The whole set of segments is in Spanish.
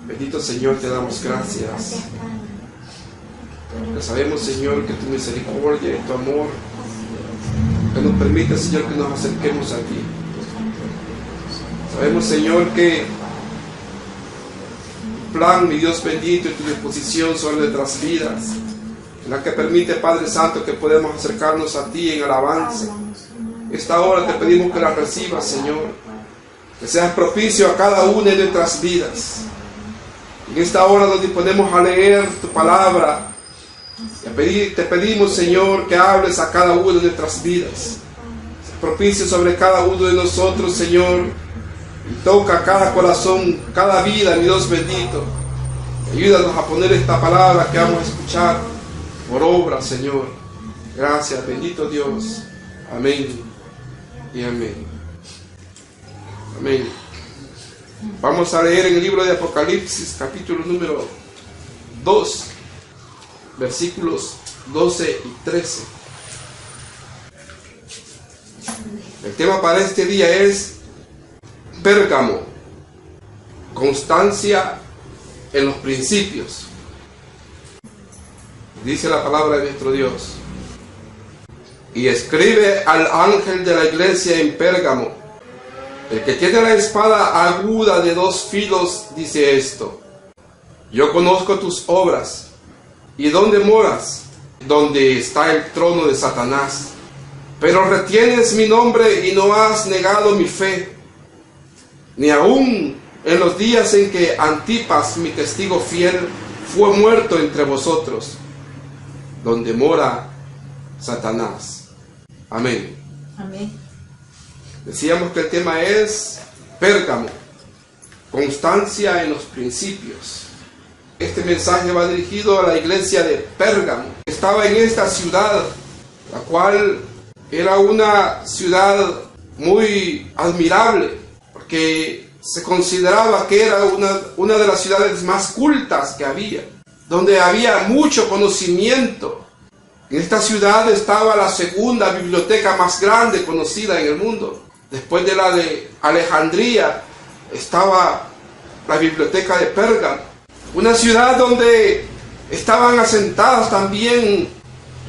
Bendito Señor, te damos gracias. Porque sabemos, Señor, que tu misericordia y tu amor que nos permite, Señor, que nos acerquemos a ti. Sabemos, Señor, que tu plan, mi Dios bendito, y tu disposición sobre nuestras vidas, en la que permite, Padre Santo, que podamos acercarnos a ti en alabanza. Esta hora te pedimos que la recibas, Señor, que seas propicio a cada una de nuestras vidas. En esta hora nos disponemos a leer tu palabra. Te pedimos, Señor, que hables a cada una de nuestras vidas. Propicio sobre cada uno de nosotros, Señor, y toca cada corazón, cada vida, mi Dios bendito. Ayúdanos a poner esta palabra que vamos a escuchar por obra, Señor. Gracias, bendito Dios. Amén y amén. Amén. Vamos a leer en el libro de Apocalipsis, capítulo número 2, versículos 12 y 13. El tema para este día es Pérgamo, constancia en los principios. Dice la palabra de nuestro Dios: y escribe al ángel de la iglesia en Pérgamo, el que tiene la espada aguda de 2 filos, dice esto: yo conozco tus obras, y dónde moras, donde está el trono de Satanás, pero retienes mi nombre y no has negado mi fe, ni aun en los días en que Antipas, mi testigo fiel, fue muerto entre vosotros, donde mora Satanás. Amén. Amén. Decíamos que el tema es Pérgamo, constancia en los principios. Este mensaje va dirigido a la iglesia de Pérgamo. Estaba en esta ciudad, la cual era una ciudad muy admirable, porque se consideraba que era una de las ciudades más cultas que había, donde había mucho conocimiento. En esta ciudad estaba la segunda biblioteca más grande conocida en el mundo. Después de la de Alejandría, estaba la biblioteca de Pérgamo. Una ciudad donde estaban asentadas también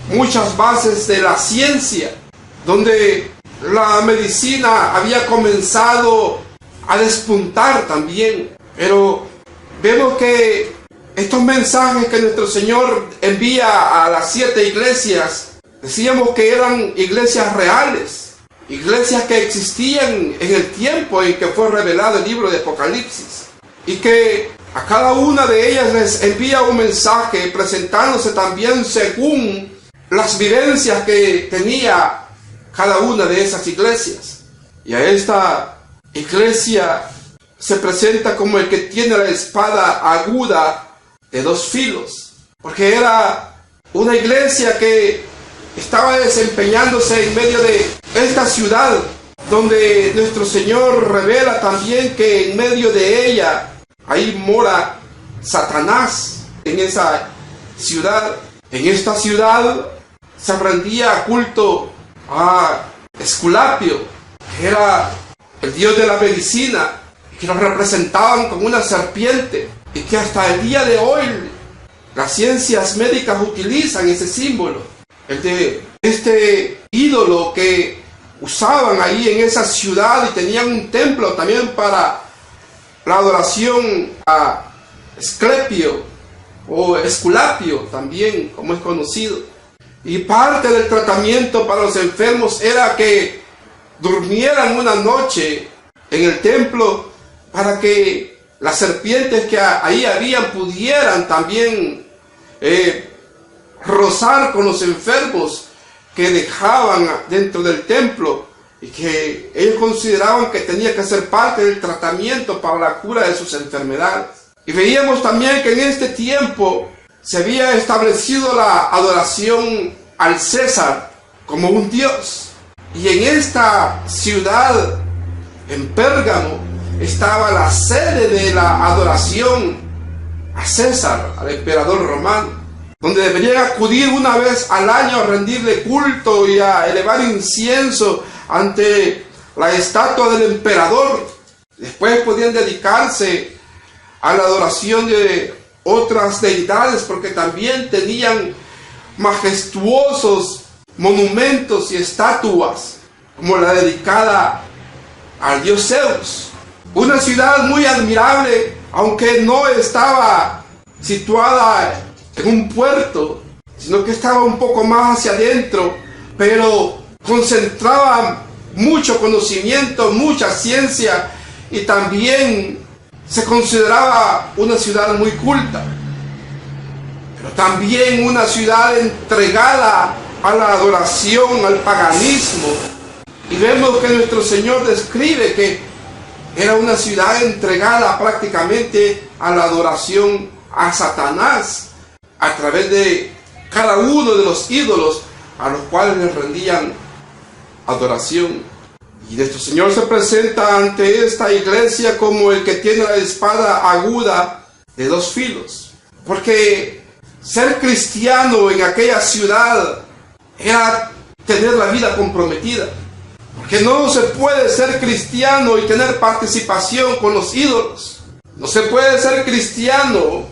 muchas bases de la ciencia, donde la medicina había comenzado a despuntar también. Pero vemos que estos mensajes que nuestro Señor envía a las 7 iglesias, decíamos que eran iglesias reales, iglesias que existían en el tiempo en que fue revelado el libro de Apocalipsis, y que a cada una de ellas les envía un mensaje presentándose también según las vivencias que tenía cada una de esas iglesias. Y a esta iglesia se presenta como el que tiene la espada aguda de 2 filos, porque era una iglesia que estaba desempeñándose en medio de esta ciudad, donde nuestro Señor revela también que en medio de ella ahí mora Satanás. En esa ciudad, en esta ciudad se rendía culto a Esculapio, que era el dios de la medicina, que lo representaban como una serpiente, y que hasta el día de hoy las ciencias médicas utilizan ese símbolo, el de este ídolo que usaban ahí en esa ciudad, y tenían un templo también para la adoración a Esclepio o Esculapio también, como es conocido. Y parte del tratamiento para los enfermos era que durmieran una noche en el templo, para que las serpientes que ahí habían pudieran también rozar con los enfermos que dejaban dentro del templo, y que ellos consideraban que tenía que ser parte del tratamiento para la cura de sus enfermedades. Y veíamos también que en este tiempo se había establecido la adoración al César como un dios. Y en esta ciudad, en Pérgamo, estaba la sede de la adoración a César, al emperador romano, donde deberían acudir una vez al año a rendirle culto y a elevar incienso ante la estatua del emperador. Después podían dedicarse a la adoración de otras deidades, porque también tenían majestuosos monumentos y estatuas, como la dedicada al dios Zeus. Una ciudad muy admirable, aunque no estaba situada en un puerto, sino que estaba un poco más hacia adentro, pero concentraba mucho conocimiento, mucha ciencia, y también se consideraba una ciudad muy culta, pero también una ciudad entregada a la adoración, al paganismo. Y vemos que nuestro Señor describe que era una ciudad entregada prácticamente a la adoración a Satanás, a través de cada uno de los ídolos a los cuales les rendían adoración. Y nuestro Señor se presenta ante esta iglesia como el que tiene la espada aguda de dos filos, porque ser cristiano en aquella ciudad era tener la vida comprometida, porque no se puede ser cristiano y tener participación con los ídolos. No se puede ser cristiano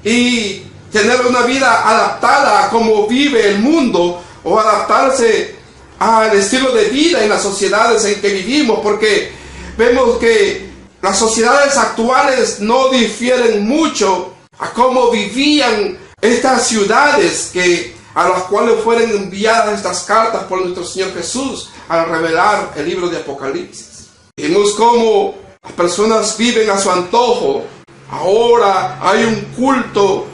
y tener una vida adaptada a cómo vive el mundo, o adaptarse al estilo de vida en las sociedades en que vivimos, porque vemos que las sociedades actuales no difieren mucho a cómo vivían estas ciudades a las cuales fueron enviadas estas cartas por nuestro Señor Jesús al revelar el libro de Apocalipsis. Vemos cómo las personas viven a su antojo. Ahora hay un culto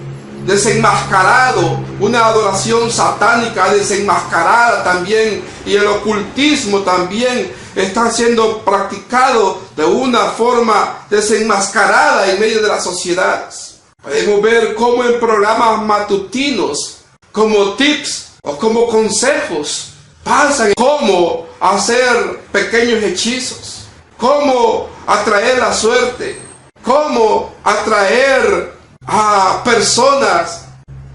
desenmascarado, una adoración satánica desenmascarada también, y el ocultismo también está siendo practicado de una forma desenmascarada en medio de las sociedades. Podemos ver cómo en programas matutinos, como tips o como consejos, pasan cómo hacer pequeños hechizos, cómo atraer la suerte, cómo atraer a personas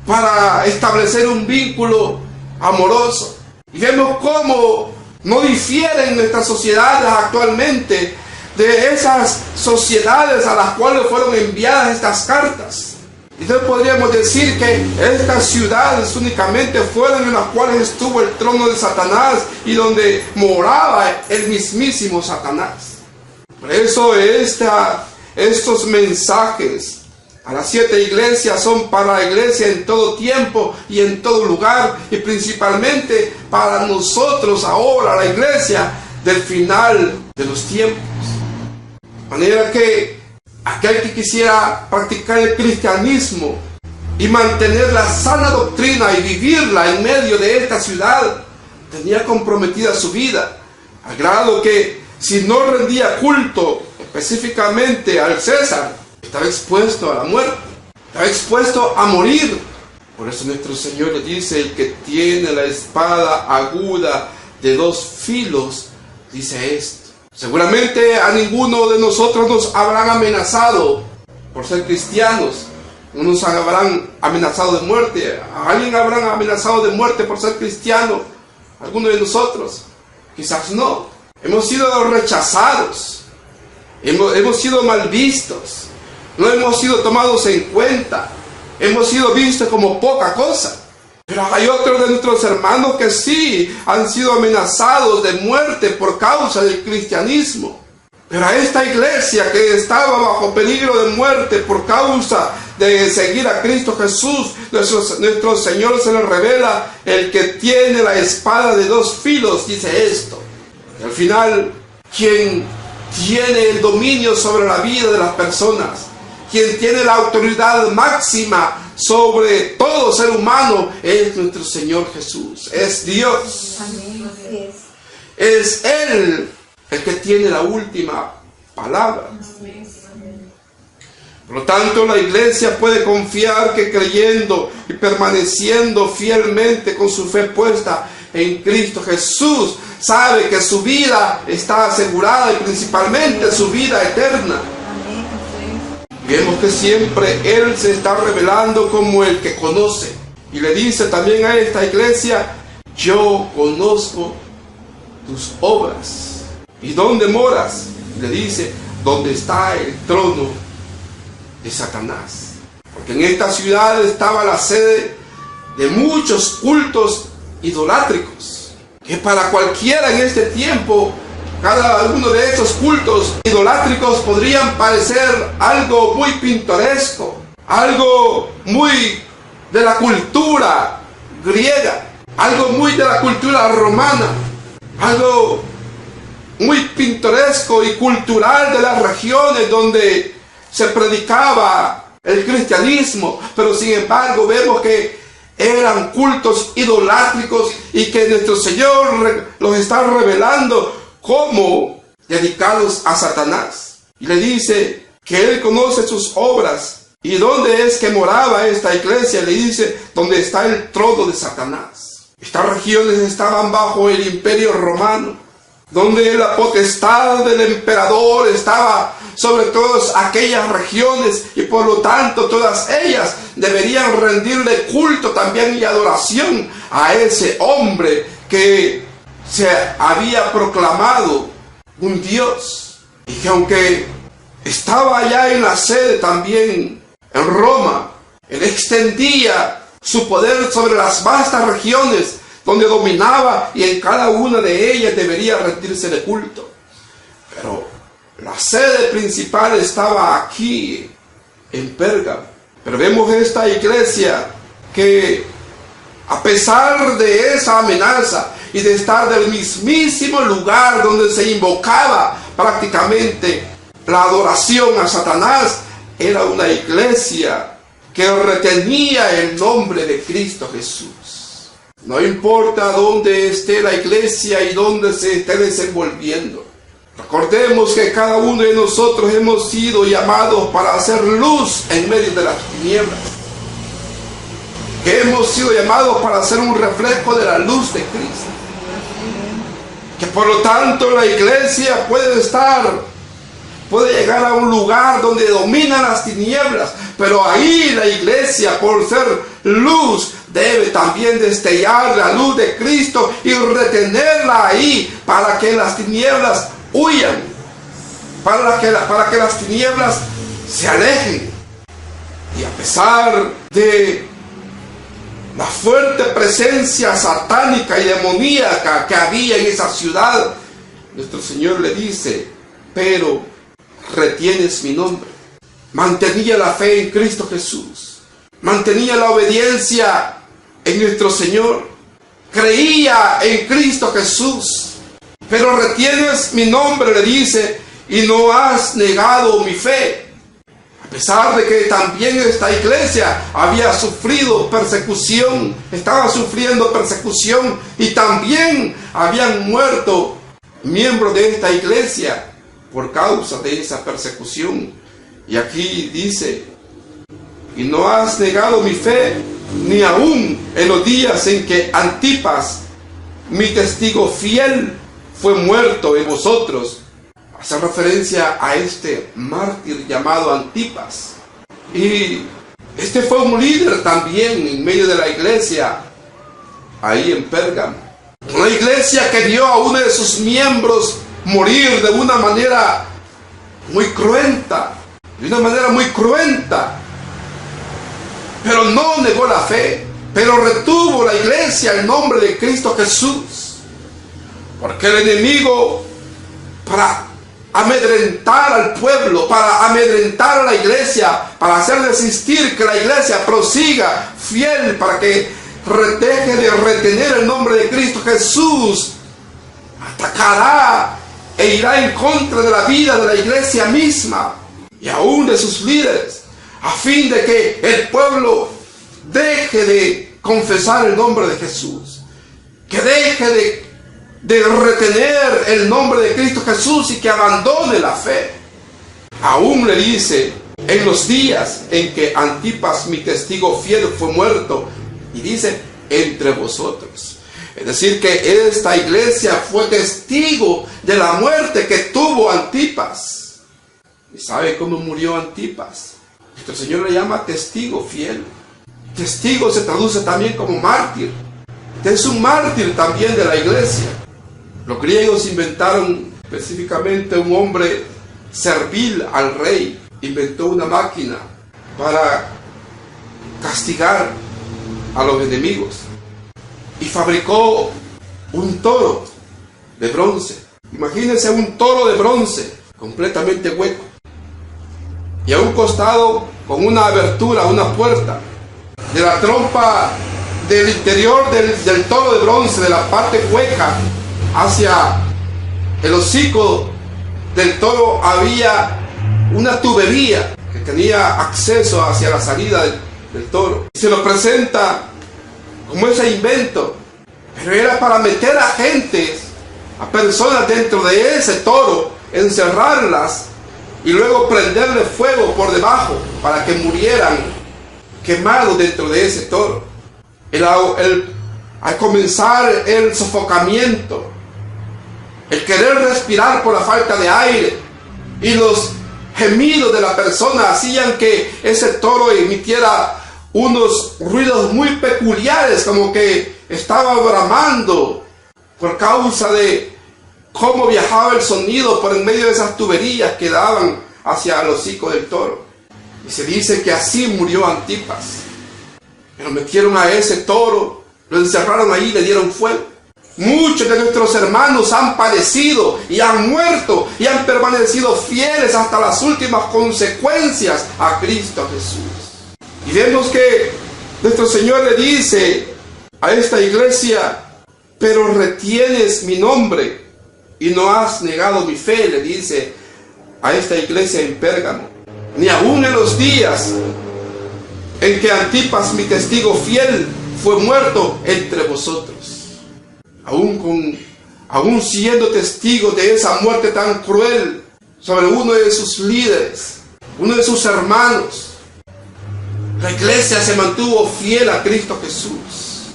para establecer un vínculo amoroso. Y vemos cómo no difieren nuestras sociedades actualmente de esas sociedades a las cuales fueron enviadas estas cartas. Entonces podríamos decir que estas ciudades únicamente fueron en las cuales estuvo el trono de Satanás y donde moraba el mismísimo Satanás. Por eso estos mensajes a las 7 iglesias son para la iglesia en todo tiempo y en todo lugar, y principalmente para nosotros ahora, la iglesia del final de los tiempos. De manera que aquel que quisiera practicar el cristianismo y mantener la sana doctrina y vivirla en medio de esta ciudad, tenía comprometida su vida, al grado que si no rendía culto específicamente al César, estaba expuesto a la muerte, estaba expuesto a morir. Por eso nuestro Señor le dice: el que tiene la espada aguda de dos filos, dice esto. Seguramente a ninguno de nosotros nos habrán amenazado por ser cristianos, no nos habrán amenazado de muerte. ¿A alguien habrán amenazado de muerte por ser cristiano? ¿Alguno de nosotros? Quizás no. Hemos sido rechazados, hemos sido mal vistos, no hemos sido tomados en cuenta, hemos sido vistos como poca cosa. Pero hay otros de nuestros hermanos que sí han sido amenazados de muerte por causa del cristianismo. Pero a esta iglesia que estaba bajo peligro de muerte por causa de seguir a Cristo Jesús, nuestro Señor se le revela: el que tiene la espada de dos filos, dice esto. Y al final, quien tiene el dominio sobre la vida de las personas, quien tiene la autoridad máxima sobre todo ser humano, es nuestro Señor Jesús, es Dios. Amén. Es Él el que tiene la última palabra. Por lo tanto, la iglesia puede confiar que creyendo y permaneciendo fielmente con su fe puesta en Cristo Jesús, sabe que su vida está asegurada, y principalmente su vida eterna. Vemos que siempre Él se está revelando como el que conoce. Y le dice también a esta iglesia: yo conozco tus obras. ¿Y dónde moras? Y le dice: donde está el trono de Satanás. Porque en esta ciudad estaba la sede de muchos cultos idolátricos, que para cualquiera en este tiempo, cada uno de estos cultos idolátricos podrían parecer algo muy pintoresco, algo muy de la cultura griega, algo muy de la cultura romana, algo muy pintoresco y cultural de las regiones donde se predicaba el cristianismo. Pero sin embargo vemos que eran cultos idolátricos y que nuestro Señor los está revelando como dedicados a Satanás. Y le dice que Él conoce sus obras. ¿Y dónde es que moraba esta iglesia? Le dice, donde está el trono de Satanás. Estas regiones estaban bajo el imperio romano, donde la potestad del emperador estaba sobre todas aquellas regiones, y por lo tanto todas ellas deberían rendirle culto también y adoración a ese hombre que se había proclamado un Dios, y que aunque estaba allá en la sede también en Roma, él extendía su poder sobre las vastas regiones donde dominaba, y en cada una de ellas debería rendirse de culto. Pero la sede principal estaba aquí en Pérgamo. Pero vemos esta iglesia que, a pesar de esa amenaza y de estar del mismísimo lugar donde se invocaba prácticamente la adoración a Satanás, era una iglesia que retenía el nombre de Cristo Jesús. No importa dónde esté la iglesia y dónde se esté desenvolviendo. Recordemos que cada uno de nosotros hemos sido llamados para hacer luz en medio de las tinieblas. Que hemos sido llamados para hacer un reflejo de la luz de Cristo. Que por lo tanto la iglesia puede llegar a un lugar donde dominan las tinieblas, pero ahí la iglesia, por ser luz, debe también destellar la luz de Cristo y retenerla ahí para que las tinieblas huyan, para que las tinieblas se alejen. Y a pesar de la fuerte presencia satánica y demoníaca que había en esa ciudad, nuestro Señor le dice, pero retienes mi nombre. Mantenía la fe en Cristo Jesús, mantenía la obediencia en nuestro Señor, creía en Cristo Jesús, pero retienes mi nombre, le dice, y no has negado mi fe. A pesar de que también esta iglesia había sufrido persecución, estaba sufriendo persecución, y también habían muerto miembros de esta iglesia por causa de esa persecución. Y aquí dice, y no has negado mi fe, ni aún en los días en que Antipas, mi testigo fiel, fue muerto en vosotros. Hace referencia a este mártir llamado Antipas. Y este fue un líder también en medio de la iglesia, ahí en Pérgamo. Una iglesia que vio a uno de sus miembros morir de una manera muy cruenta, pero no negó la fe, pero retuvo la iglesia el nombre de Cristo Jesús, porque el enemigo, para amedrentar al pueblo, para amedrentar a la iglesia, para hacer desistir que la iglesia prosiga fiel, para que deje de retener el nombre de Cristo Jesús, atacará e irá en contra de la vida de la iglesia misma y aún de sus líderes, a fin de que el pueblo deje de confesar el nombre de Jesús, que deje de retener el nombre de Cristo Jesús y que abandone la fe. Aún le dice, en los días en que Antipas, mi testigo fiel, fue muerto, y dice, entre vosotros. Es decir, que esta iglesia fue testigo de la muerte que tuvo Antipas. ¿Y sabe cómo murió Antipas? Nuestro Señor le llama testigo fiel. Testigo se traduce también como mártir. Este es un mártir también de la iglesia. Los griegos inventaron específicamente un hombre servil al rey, inventó una máquina para castigar a los enemigos y fabricó un toro de bronce. Imagínense un toro de bronce completamente hueco y a un costado con una abertura, una puerta. De la trompa del interior del toro de bronce, de la parte hueca hacia el hocico del toro, había una tubería que tenía acceso hacia la salida del toro. Se lo presenta como ese invento, pero era para meter a gentes, a personas dentro de ese toro, encerrarlas y luego prenderle fuego por debajo para que murieran quemados dentro de ese toro. Al comenzar el sofocamiento, el querer respirar por la falta de aire y los gemidos de la persona hacían que ese toro emitiera unos ruidos muy peculiares, como que estaba bramando por causa de cómo viajaba el sonido por en medio de esas tuberías que daban hacia el hocico del toro. Y se dice que así murió Antipas. Pero metieron a ese toro, lo encerraron ahí y le dieron fuego. Muchos de nuestros hermanos han padecido y han muerto y han permanecido fieles hasta las últimas consecuencias a Cristo Jesús. Y vemos que nuestro Señor le dice a esta iglesia: pero retienes mi nombre y no has negado mi fe, le dice a esta iglesia en Pérgamo. Ni aún en los días en que Antipas, mi testigo fiel, fue muerto entre vosotros. Aún siendo testigo de esa muerte tan cruel sobre uno de sus líderes, uno de sus hermanos, la iglesia se mantuvo fiel a Cristo Jesús.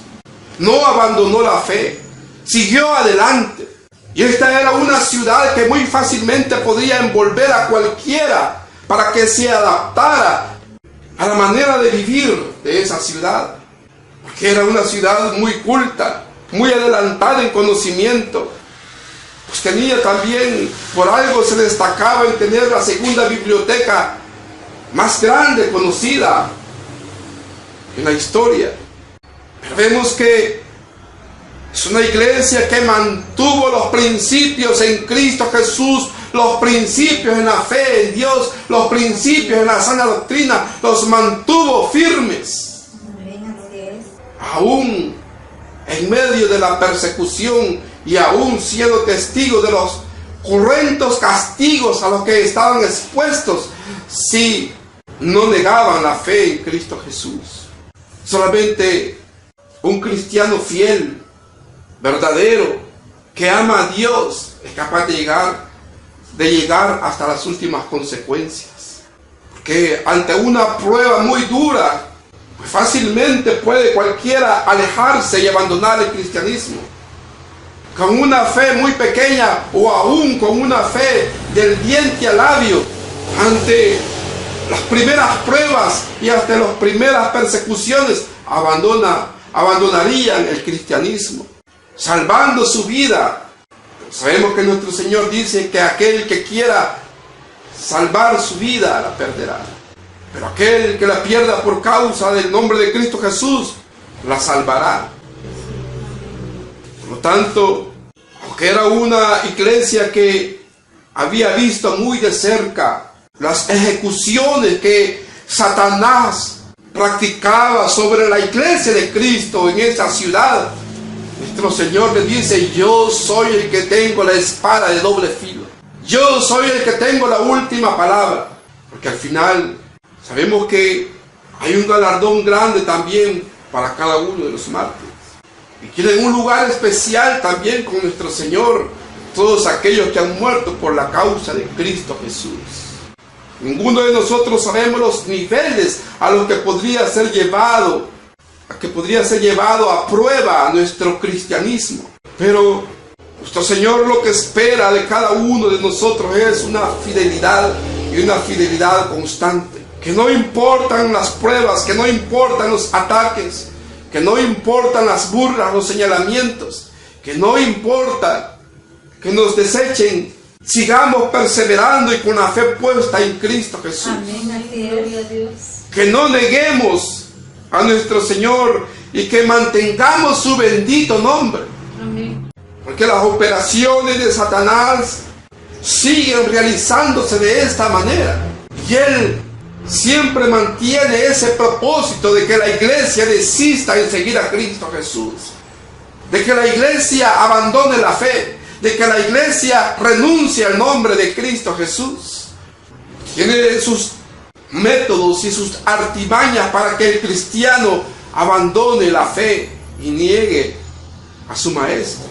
No abandonó la fe, siguió adelante. Y esta era una ciudad que muy fácilmente podía envolver a cualquiera para que se adaptara a la manera de vivir de esa ciudad. Porque era una ciudad muy culta, muy adelantada en conocimiento. Pues tenía también, por algo se destacaba en tener la segunda biblioteca más grande conocida en la historia. Pero vemos que es una iglesia que mantuvo los principios en Cristo Jesús, los principios en la fe en Dios, los principios en la sana doctrina, los mantuvo firmes. Aún en medio de la persecución y aún siendo testigos de los cruentos castigos a los que estaban expuestos, si no negaban la fe en Cristo Jesús. Solamente un cristiano fiel, verdadero, que ama a Dios, es capaz de llegar hasta las últimas consecuencias. Porque ante una prueba muy dura, pues fácilmente puede cualquiera alejarse y abandonar el cristianismo. Con una fe muy pequeña o aún con una fe del diente al labio, ante las primeras pruebas y hasta las primeras persecuciones, abandonarían el cristianismo, salvando su vida. Sabemos que nuestro Señor dice que aquel que quiera salvar su vida la perderá, pero aquel que la pierda por causa del nombre de Cristo Jesús la salvará. Por lo tanto, aunque era una iglesia que había visto muy de cerca las ejecuciones que Satanás practicaba sobre la iglesia de Cristo en esa ciudad, nuestro Señor le dice: yo soy el que tengo la espada de doble filo, yo soy el que tengo la última palabra. Porque al final sabemos que hay un galardón grande también para cada uno de los mártires, y tienen un lugar especial también con nuestro Señor todos aquellos que han muerto por la causa de Cristo Jesús. Ninguno de nosotros sabemos los niveles a los que podría ser llevado a prueba a nuestro cristianismo. Pero nuestro Señor lo que espera de cada uno de nosotros es una fidelidad, y una fidelidad constante. Que no importan las pruebas, que no importan los ataques, que no importan las burlas, los señalamientos, que no importa que nos desechen sigamos perseverando y con la fe puesta en Cristo Jesús. Amén. Gloria a Dios. Que no neguemos a nuestro Señor y que mantengamos su bendito nombre. Amén. Porque las operaciones de Satanás siguen realizándose de esta manera. Y él siempre mantiene ese propósito de que la iglesia desista en seguir a Cristo Jesús. De que la iglesia abandone la fe. De que la iglesia renuncie al nombre de Cristo Jesús. Tiene sus métodos y sus artimañas para que el cristiano abandone la fe y niegue a su maestro.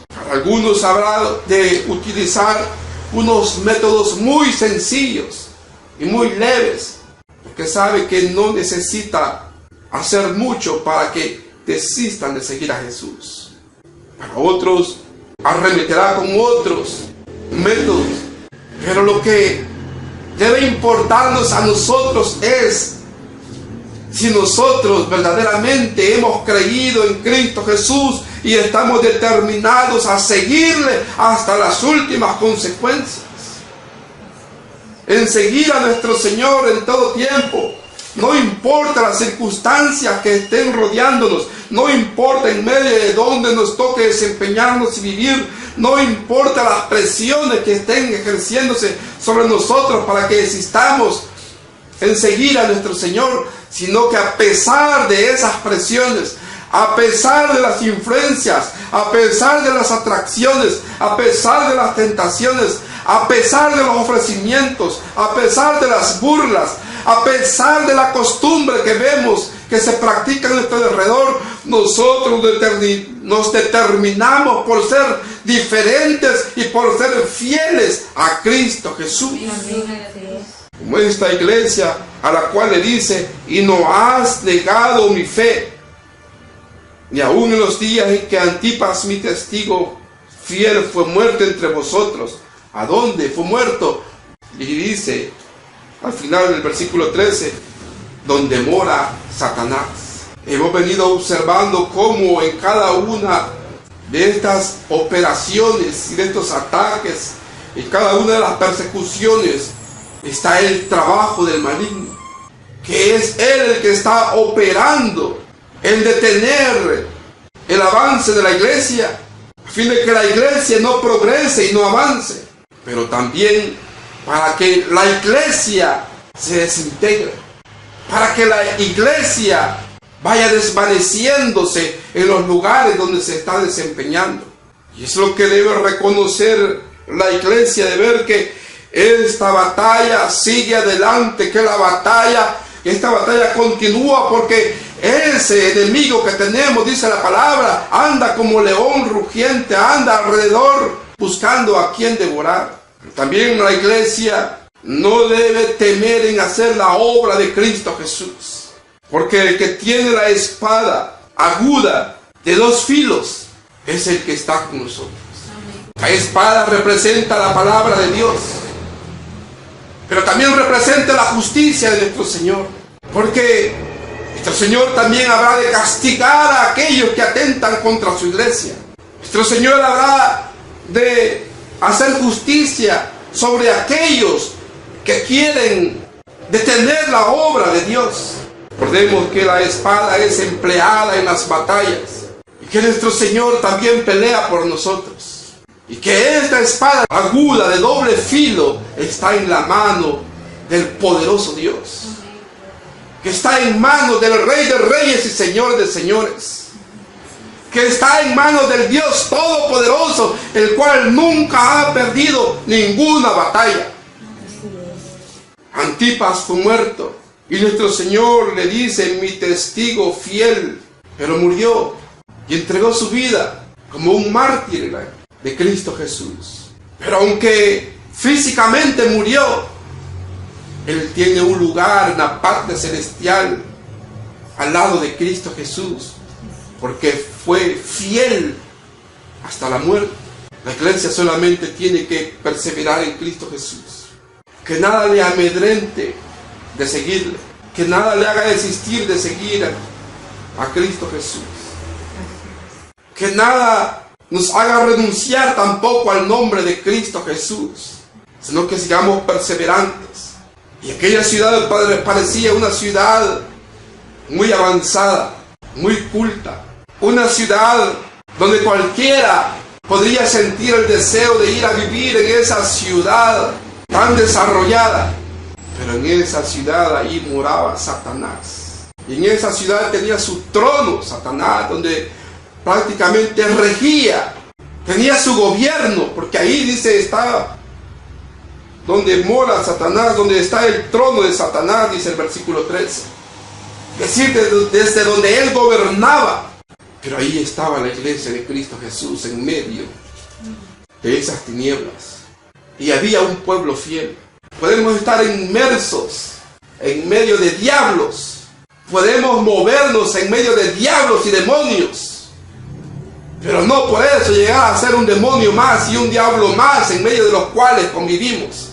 Para algunos habrá de utilizar unos métodos muy sencillos y muy leves, porque sabe que no necesita hacer mucho para que desistan de seguir a Jesús. Para otros arremeterá con otros métodos, pero lo que debe importarnos a nosotros es si nosotros verdaderamente hemos creído en Cristo Jesús y estamos determinados a seguirle hasta las últimas consecuencias. En seguir a nuestro Señor en todo tiempo. No importa las circunstancias que estén rodeándonos. No importa en medio de donde nos toque desempeñarnos y vivir. No importa las presiones que estén ejerciéndose sobre nosotros para que desistamos en seguir a nuestro Señor, sino que a pesar de esas presiones, a pesar de las influencias, a pesar de las atracciones, a pesar de las tentaciones, a pesar de los ofrecimientos, a pesar de las burlas, a pesar de la costumbre que vemos que se practica en nuestro alrededor, nosotros nos determinamos por ser diferentes y por ser fieles a Cristo Jesús. Como esta iglesia a la cual le dice: y no has negado mi fe, ni aun en los días en que Antipas, mi testigo fiel, fue muerto entre vosotros. ¿A dónde fue muerto? Y dice al final del versículo 13: donde mora Satanás. Hemos venido observando cómo en cada una de estas operaciones y de estos ataques, en cada una de las persecuciones, está el trabajo del maligno, que es él el que está operando en detener el avance de la iglesia, a fin de que la iglesia no progrese y no avance, pero también para que la iglesia se desintegre, para que la iglesia vaya desvaneciéndose en los lugares donde se está desempeñando. Y es lo que debe reconocer la iglesia, de ver que esta batalla sigue adelante, que esta batalla continúa, porque ese enemigo que tenemos, dice la palabra, anda como león rugiente, anda alrededor buscando a quien devorar. También la iglesia no debe temer en hacer la obra de Cristo Jesús, porque el que tiene la espada aguda de dos filos es el que está con nosotros. La espada representa la palabra de Dios, pero también representa la justicia de nuestro Señor, porque nuestro Señor también habrá de castigar a aquellos que atentan contra su iglesia. Nuestro Señor habrá de hacer justicia sobre aquellos que quieren detener la obra de Dios. Recordemos que la espada es empleada en las batallas y que nuestro Señor también pelea por nosotros. Y que esta espada aguda de doble filo está en la mano del poderoso Dios, que está en manos del Rey de Reyes y Señor de Señores, que está en manos del Dios Todopoderoso, el cual nunca ha perdido ninguna batalla. Antipas fue muerto y nuestro Señor le dice: mi testigo fiel, pero murió y entregó su vida como un mártir de Cristo Jesús. Pero aunque físicamente murió, él tiene un lugar en la parte celestial al lado de Cristo Jesús, porque fue fiel hasta la muerte. La iglesia solamente tiene que perseverar en Cristo Jesús. Que nada le amedrente de seguirle, que nada le haga desistir de seguir a Cristo Jesús, que nada nos haga renunciar tampoco al nombre de Cristo Jesús, sino que sigamos perseverantes. Y aquella ciudad, Padre, parecía una ciudad muy avanzada, muy culta, una ciudad donde cualquiera podría sentir el deseo de ir a vivir en esa ciudad tan desarrollada. Pero en esa ciudad ahí moraba Satanás. Y en esa ciudad tenía su trono Satanás, donde prácticamente regía, tenía su gobierno, porque ahí dice está donde mora Satanás, donde está el trono de Satanás, dice el versículo 13. Es decir, desde donde él gobernaba. Pero ahí estaba la iglesia de Cristo Jesús en medio de esas tinieblas. Y había un pueblo fiel. Podemos estar inmersos en medio de diablos. Podemos movernos en medio de diablos y demonios. Pero no por eso llegar a ser un demonio más y un diablo más en medio de los cuales convivimos.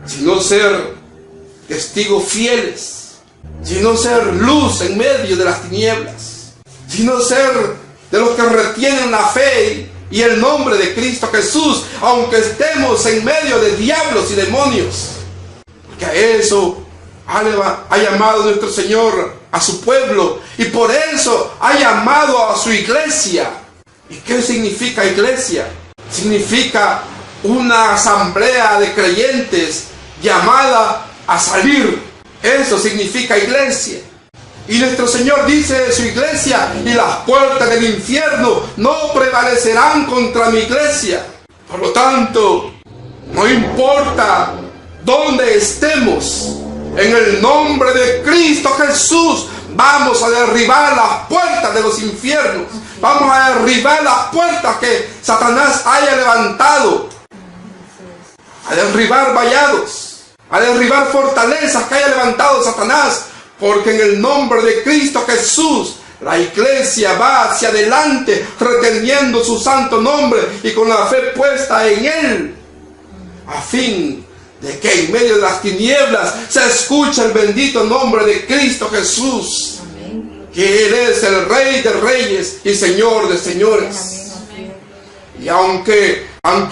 Sino ser testigos fieles. Sino ser luz en medio de las tinieblas. Sino ser de los que retienen la fe y el nombre de Cristo Jesús, aunque estemos en medio de diablos y demonios. Porque a eso ha llamado nuestro Señor a su pueblo, y por eso ha llamado a su iglesia. ¿Y qué significa iglesia? Significa una asamblea de creyentes llamada a salir. Eso significa iglesia. Y nuestro Señor dice de su iglesia: y las puertas del infierno no prevalecerán contra mi iglesia. Por lo tanto, no importa dónde estemos, en el nombre de Cristo Jesús vamos a derribar las puertas de los infiernos. Vamos a derribar las puertas que Satanás haya levantado, a derribar vallados, a derribar fortalezas que haya levantado Satanás. Porque en el nombre de Cristo Jesús, la iglesia va hacia adelante, reteniendo su santo nombre y con la fe puesta en Él, a fin de que en medio de las tinieblas se escuche el bendito nombre de Cristo Jesús. Amén. Que Él es el Rey de Reyes y Señor de Señores. Amén. Y aunque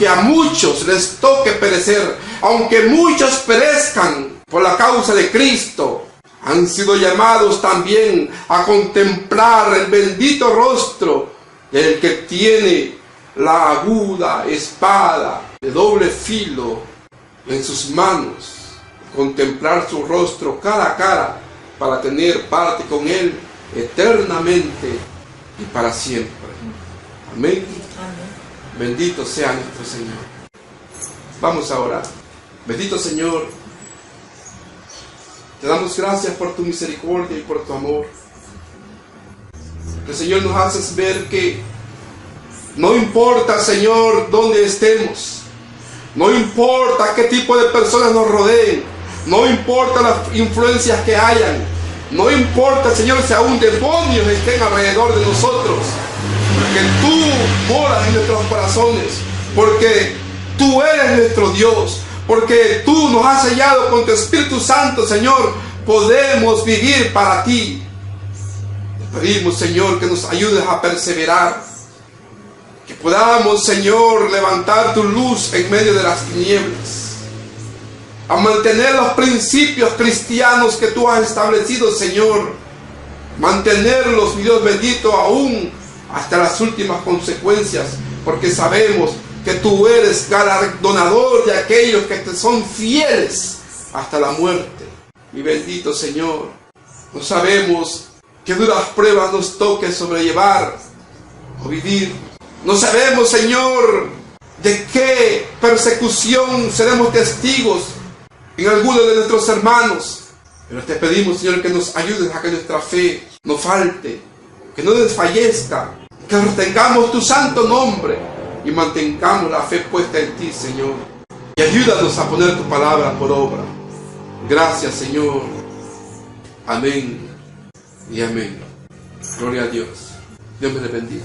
a muchos les toque perecer, aunque muchos perezcan por la causa de Cristo, han sido llamados también a contemplar el bendito rostro del que tiene la aguda espada de doble filo en sus manos. Contemplar su rostro cara a cara para tener parte con Él eternamente y para siempre. Amén. Amén. Bendito sea nuestro Señor. Vamos a orar. Bendito Señor, te damos gracias por tu misericordia y por tu amor. Que, Señor, nos haces ver que no importa, Señor, dónde estemos. No importa qué tipo de personas nos rodeen. No importa las influencias que hayan. No importa, Señor, si aún demonios estén alrededor de nosotros. Porque tú moras en nuestros corazones. Porque tú eres nuestro Dios. Porque tú nos has sellado con tu Espíritu Santo, Señor. Podemos vivir para ti. Te pedimos, Señor, que nos ayudes a perseverar. Que podamos, Señor, levantar tu luz en medio de las tinieblas. A mantener los principios cristianos que tú has establecido, Señor. Mantenerlos, mi Dios bendito, aún hasta las últimas consecuencias. Porque sabemos que tú eres galardonador de aquellos que te son fieles hasta la muerte. Y bendito Señor, no sabemos qué duras pruebas nos toque sobrellevar o vivir. No sabemos, Señor, de qué persecución seremos testigos en alguno de nuestros hermanos. Pero te pedimos, Señor, que nos ayudes a que nuestra fe no falte, que no desfallezca, que retengamos tu santo nombre y mantengamos la fe puesta en ti, Señor. Y ayúdanos a poner tu palabra por obra. Gracias, Señor. Amén y amén. Gloria a Dios. Dios me le bendiga.